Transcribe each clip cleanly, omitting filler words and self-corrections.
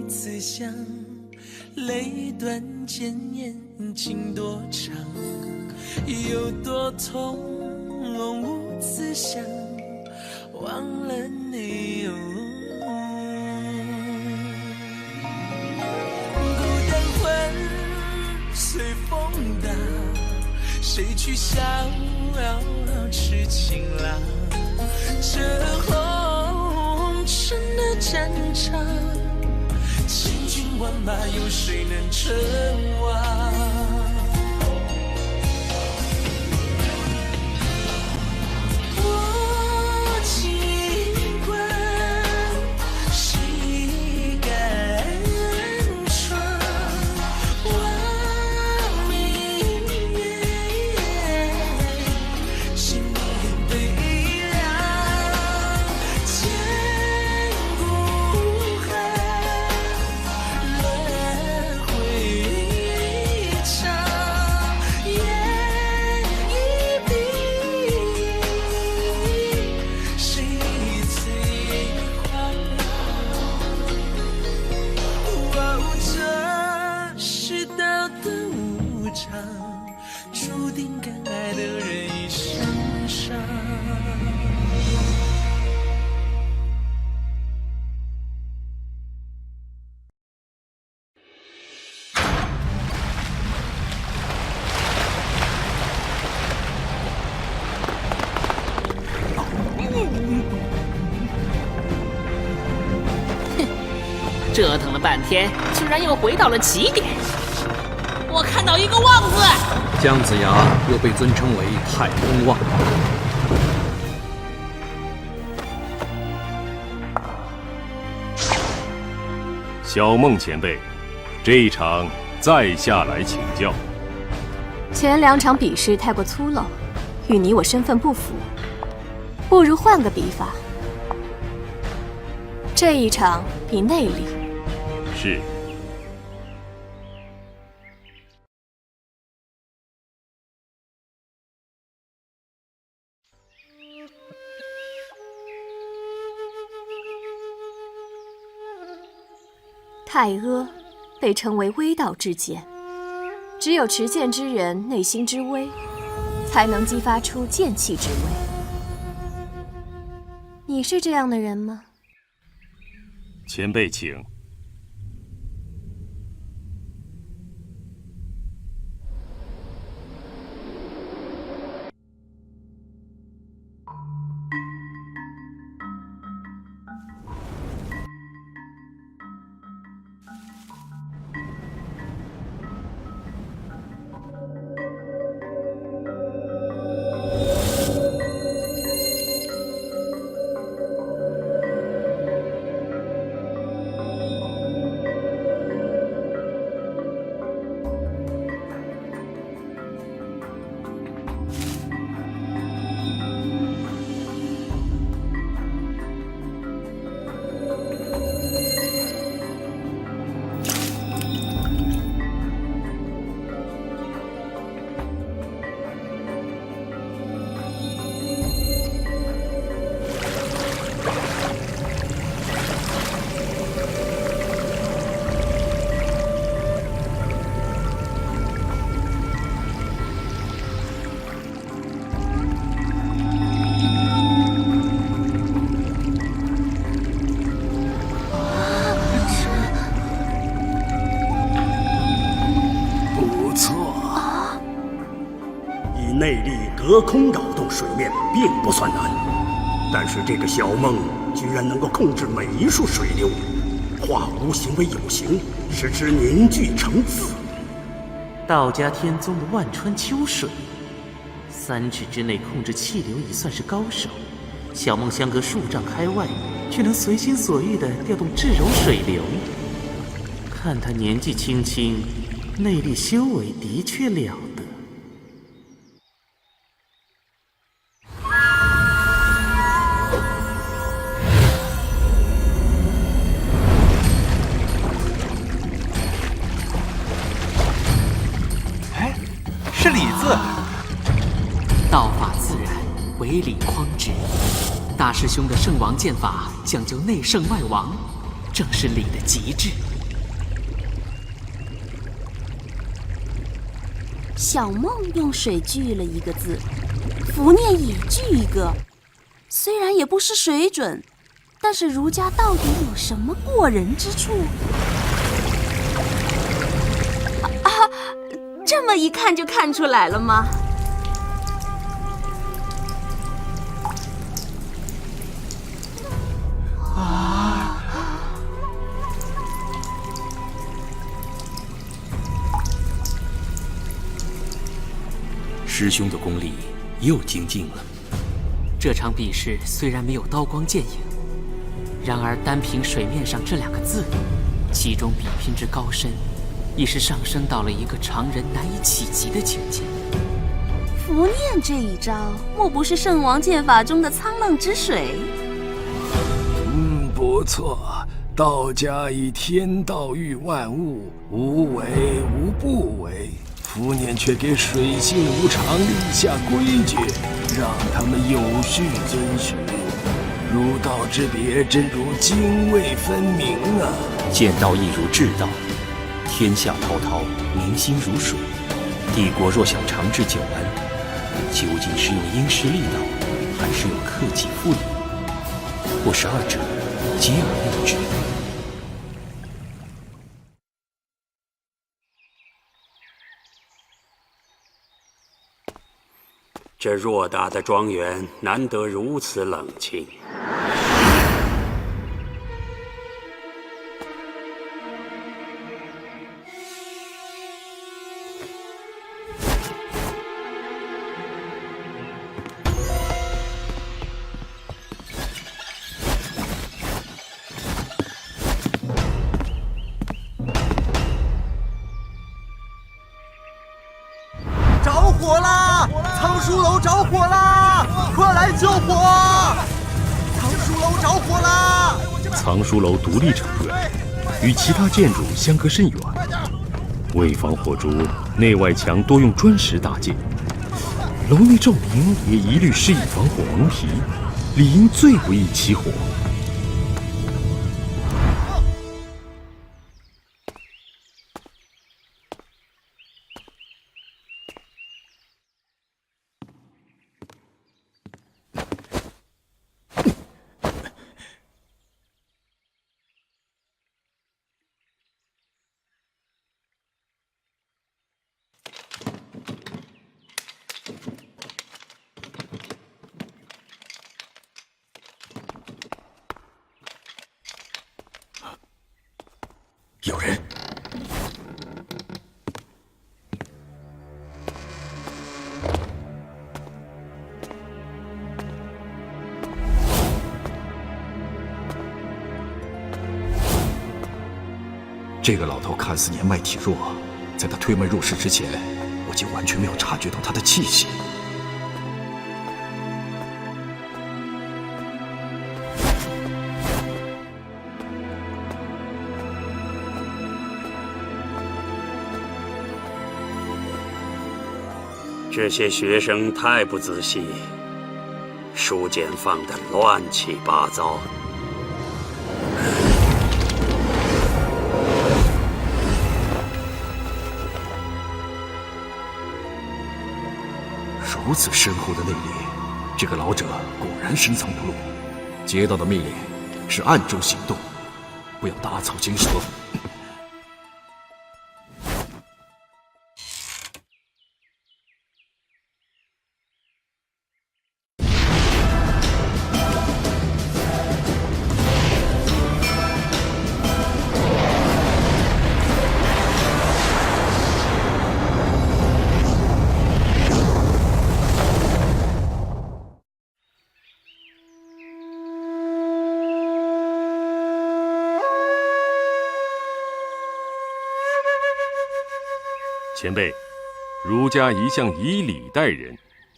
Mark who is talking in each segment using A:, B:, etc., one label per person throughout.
A: 自详，泪断剑眼情多长，有多痛无自想，忘了你哦。孤单魂随风荡，谁去逍遥痴情郎？这红尘的战场，千军万马，有谁能称王？我尽管谁敢闯？望明月，心念悲凉，千古恨，轮回长，眼一闭，谁最狂妄？这世道的无常，注定敢爱的人一生伤。
B: 折腾了半天，居然又回到了起点。我看到一个望字，
C: 姜子牙又被尊称为太公望。
D: 小梦前辈，这一场在下来请教。
E: 前2场比试太过粗陋，与你我身份不符，不如换个比法。这一场比内力。
D: 是。
E: 太阿被称为微道之剑，只有持剑之人内心之微，才能激发出剑气之威。你是这样的人吗？
D: 前辈请。
F: 内力隔空扰动水面并不算难，但是这个小梦居然能够控制每一束水流，化无形为有形，使之凝聚成字。
G: 道家天宗的万川秋水，3尺之内控制气流已算是高手。小梦相隔数丈开外，却能随心所欲地调动至柔水流。看他年纪轻轻，内力修为的确了得。
H: 是李字。
B: 道法自然，唯理匡直。大师兄的圣王剑法讲究内圣外王，正是理的极致。
I: 小梦用水聚了一个字，伏念也聚一个。虽然也不是水准，但是儒家到底有什么过人之处？这么一看就看出来了吗？
F: 师兄的功力又精进了。
B: 这场比试虽然没有刀光剑影，然而单凭水面上这2个字，其中比拼之高深，已是上升到了一个常人难以企及的境界。
I: 伏念这一招，莫不是圣王剑法中的沧浪之水？
J: 不错。道家以天道育万物，无为无不为。伏念却给水性无常立下规矩，让他们有序遵循。儒道之别，真如泾渭分明啊！
F: 剑道亦如至道，天下滔滔，民心如水。帝国若想长治久安，究竟是用因势利导，还是用克己复礼，或是二者皆而用之？
K: 这偌大的庄园，难得如此冷清。
H: 着火啦！藏书楼着火啦！快来救火！藏书楼着火啦！
D: 藏书楼独立成院，与其他建筑相隔甚远。为防火烛，内外墙多用砖石搭建，楼内照明也一律施以防火蒙皮，理应最不易起火。
F: 有人！
C: 这个老头看似年迈体弱，在他推门入室之前，我竟完全没有察觉到他的气息。
K: 这些学生太不仔细，书简放得乱七八糟。
C: 如此深厚的内力，这个老者果然深藏不露。接到的命令是暗中行动，不要打草惊蛇。
D: 前辈，儒家一向以礼待人，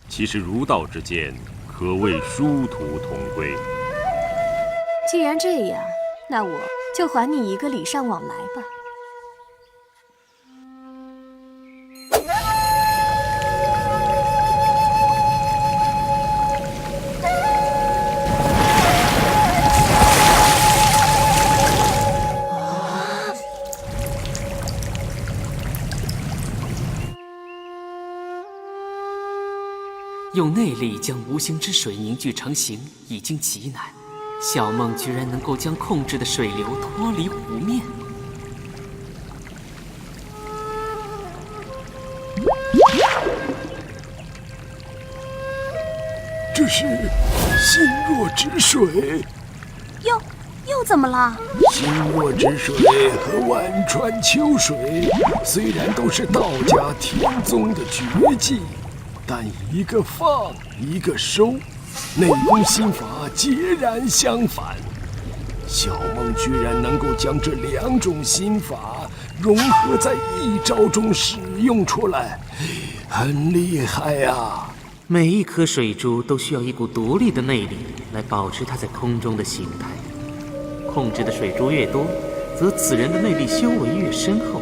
D: 其实儒道之间可谓殊途同归。
E: 既然这样，那我就还你一个礼尚往来吧。
B: 用内力将无形之水凝聚成形已经极难，小梦居然能够将控制的水流脱离湖面。
J: 这是心若止水。
I: 又怎么了？
J: 心若止水和万川秋水虽然都是道家天宗的绝技，但一个放，一个收，内功心法截然相反。小梦居然能够将这两种心法融合在一招中使用出来，很厉害呀！
G: 每一颗水珠都需要一股独立的内力来保持它在空中的形态。控制的水珠越多，则此人的内力修为越深厚。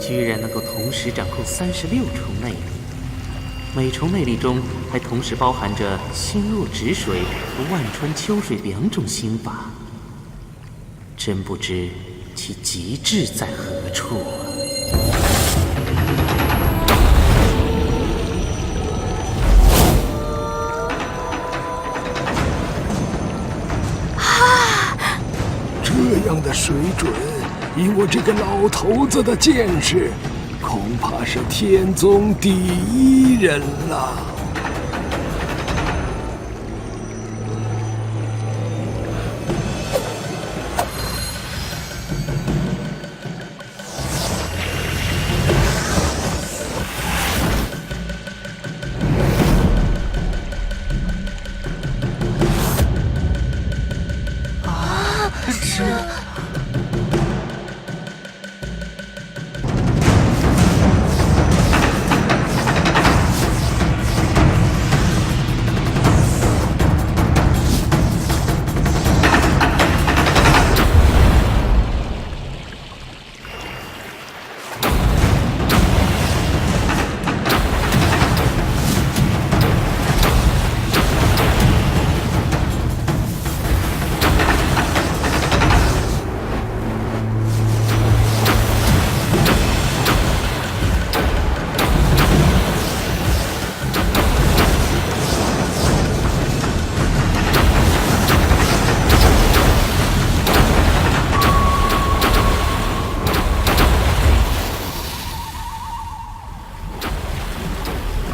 G: 居然能够同时掌控36重内力，每重内力中还同时包含着心若止水和万川秋水2种心法，真不知其极致在何处
J: 啊！这样的水准，以我这个老头子的见识，恐怕是天宗第1人了。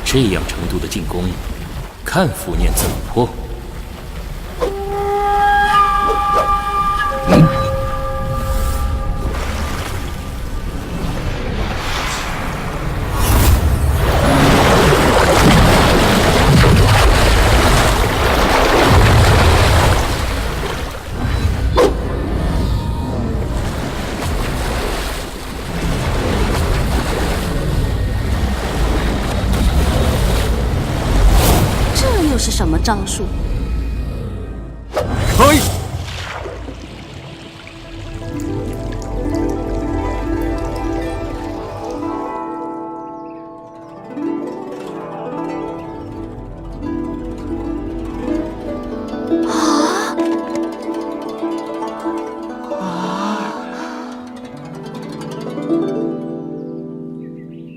C: 这样程度的进攻，看符念怎么破。
I: 是什么招数？
C: 开！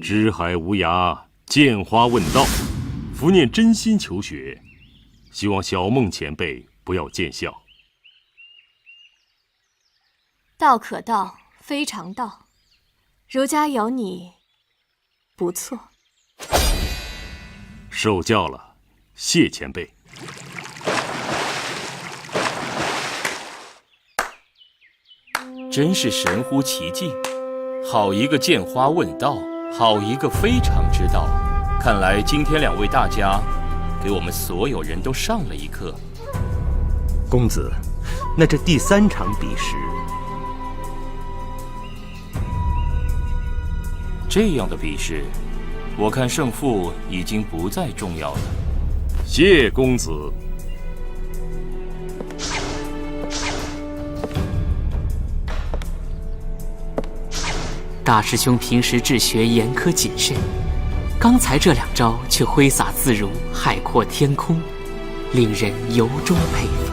D: 知海无涯，见花问道。符念真心求学，希望小梦前辈不要见笑。
E: 道可道，非常道。儒家有你，不错。
D: 受教了，谢前辈。
C: 真是神乎其技，好一个见花问道，好一个非常之道。看来今天2位大家给我们所有人都上了一课。
L: 公子，那这第3场比试，
C: 这样的比试，我看胜负已经不再重要了。
D: 谢公子。
B: 大师兄平时治学严苛谨慎，刚才这2招却挥洒自如，海阔天空，令人由衷佩服。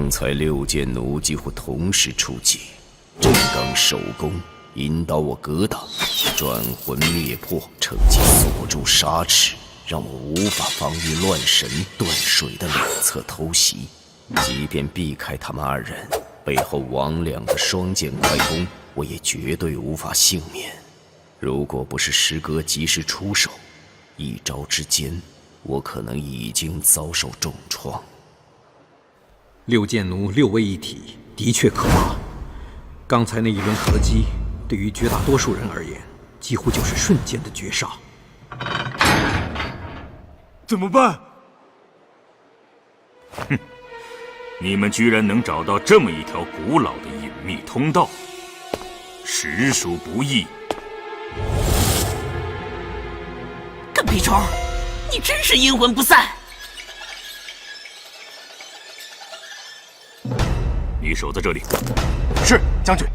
M: 刚才6剑奴几乎同时出击，震刚手攻引导我格挡，转魂灭魄趁机锁住杀齿，让我无法防御乱神断水的两侧偷袭。即便避开他们2人，背后王两的双剑快攻，我也绝对无法幸免。如果不是师哥及时出手，一招之间，我可能已经遭受重创。
N: 6剑奴6位一体，的确可怕。刚才那一轮合击，对于绝大多数人而言，几乎就是瞬间的绝杀。
J: 怎么办？
C: 哼，你们居然能找到这么一条古老的隐秘通道，实属不易。
B: 干皮虫，你真是阴魂不散！
C: 你守在这里。
J: 是，将军。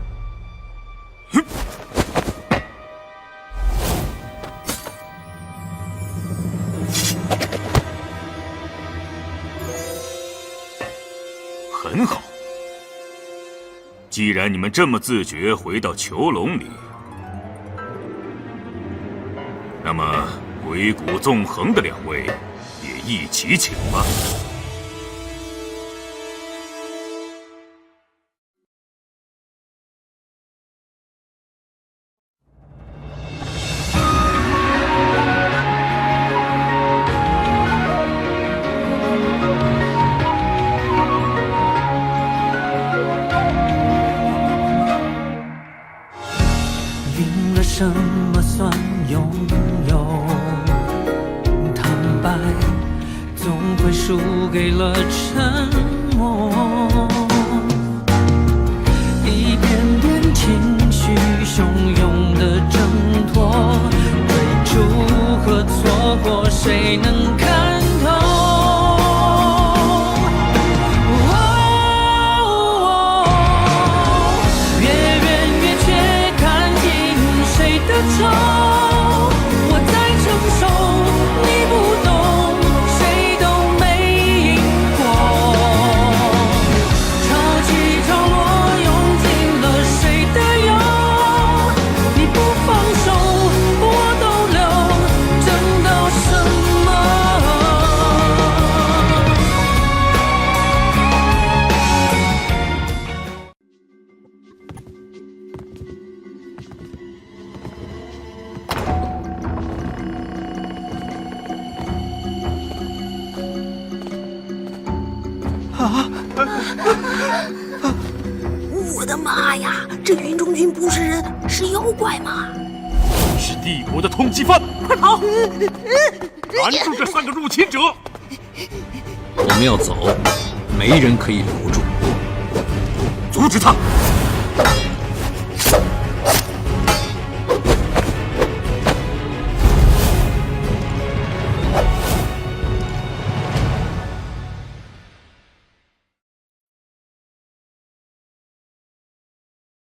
C: 很好。既然你们这么自觉回到囚笼里，那么鬼谷纵横的2位也一起请吧。
A: 什么算拥有？坦白总会输给了沉默。一遍遍情绪汹涌的挣脱，追逐和错过，谁能看透？我在承受，你不懂，谁都没赢过。潮起潮落，用尽了谁的忧，你不放手，我都留，争到什
I: 我的妈呀！这云中君不是人，是妖怪吗？
C: 是帝国的通缉犯，快跑！拦住这3个入侵者！
N: 我们要走，没人可以留住。
C: 阻止他！